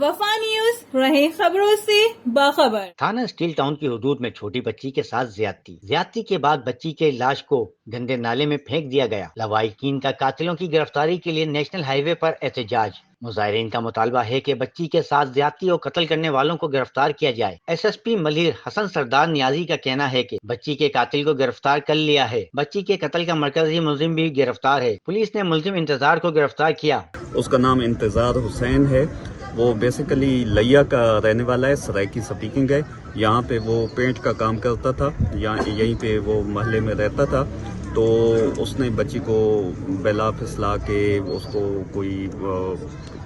الوفا news, رہیں خبروں سے باخبر۔ تھانہ اسٹیل ٹاؤن کی حدود میں چھوٹی بچی کے ساتھ زیادتی کے بعد بچی کے لاش کو گندے نالے میں پھینک دیا گیا۔ لواحقین کا قاتلوں کی گرفتاری کے لیے نیشنل ہائی وے پر احتجاج۔ مظاہرین کا مطالبہ ہے کہ بچی کے ساتھ زیادتی اور قتل کرنے والوں کو گرفتار کیا جائے۔ ایس ایس پی ملیر حسن سردار نیازی کا کہنا ہے کہ بچی کے قاتل کو گرفتار کر لیا ہے۔ بچی کے قتل کا مرکزی ملزم بھی گرفتار ہے۔ پولیس نے ملزم انتظار کو گرفتار کیا۔ اس کا نام انتظار حسین ہے۔ وہ بیسیکلی لیا کا رہنے والا ہے، سرائکی سپیکنگ ہے۔ یہاں پہ وہ پینٹ کا کام کرتا تھا، یہیں پہ وہ محلے میں رہتا تھا۔ تو اس نے بچی کو بیلا پھسلا کے اس کو کوئی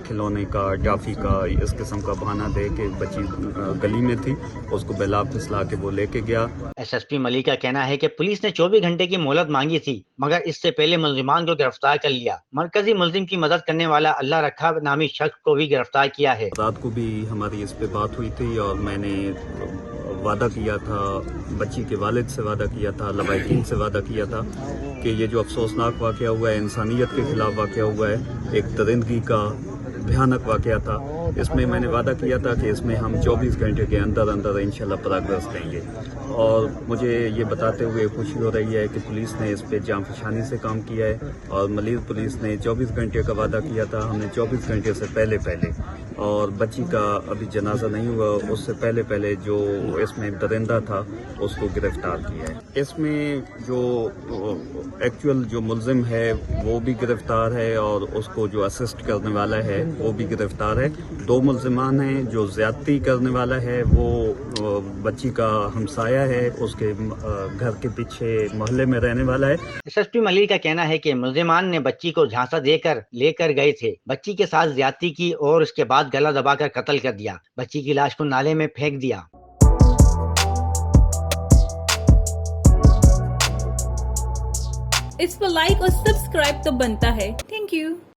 کھلونے کا، ٹافی کا، اس قسم کا بہانہ دے کے بچی گلی میں تھی، اس کو بیلا پھسلا کے وہ لے کے گیا۔ ایس ایس پی ملک کا کہنا ہے کہ پولیس نے 24 گھنٹے کی مہلت مانگی تھی، مگر اس سے پہلے ملزمان کو گرفتار کر لیا۔ مرکزی ملزم کی مدد کرنے والا اللہ رکھا نامی شخص کو بھی گرفتار کیا ہے۔ رات کو بھی ہماری اس پہ بات ہوئی تھی اور میں نے وعدہ کیا تھا، بچی کے والد سے وعدہ کیا تھا، لواحقین سے وعدہ کیا تھا کہ یہ جو افسوسناک واقعہ ہوا ہے، انسانیت کے خلاف واقعہ ہوا ہے، ایک درندگی کا بھیانک واقعہ تھا، اس میں میں نے وعدہ کیا تھا کہ اس میں ہم 24 گھنٹے کے اندر انشاءاللہ پروگریس دیں گے۔ اور مجھے یہ بتاتے ہوئے خوشی ہو رہی ہے کہ پولیس نے اس پہ جاں فشانی سے کام کیا ہے، اور ملیر پولیس نے 24 گھنٹے کا وعدہ کیا تھا، ہم نے 24 گھنٹے سے پہلے اور بچی کا ابھی جنازہ نہیں ہوا، اس سے پہلے جو اس میں درندہ تھا اس کو گرفتار کیا ہے۔ اس میں جو ایکچوئل جو ملزم ہے وہ بھی گرفتار ہے، اور اس کو جو اسسٹ کرنے والا ہے وہ بھی گرفتار ہے۔ 2 ملزمان ہیں۔ جو زیادتی کرنے والا ہے وہ بچی کا ہمسایہ ہے، اس کے گھر کے پیچھے محلے میں رہنے والا ہے۔ ایس ایس پی ملیر کا کہنا ہے کہ ملزمان نے بچی کو جھانسا دے کر لے کر گئے تھے، بچی کے ساتھ زیادتی کی اور اس کے بعد گلا دبا کر قتل کر دیا۔ بچی کی لاش کو نالے میں پھینک دیا۔ اس پر لائک اور سبسکرائب تو بنتا ہے۔ Thank you.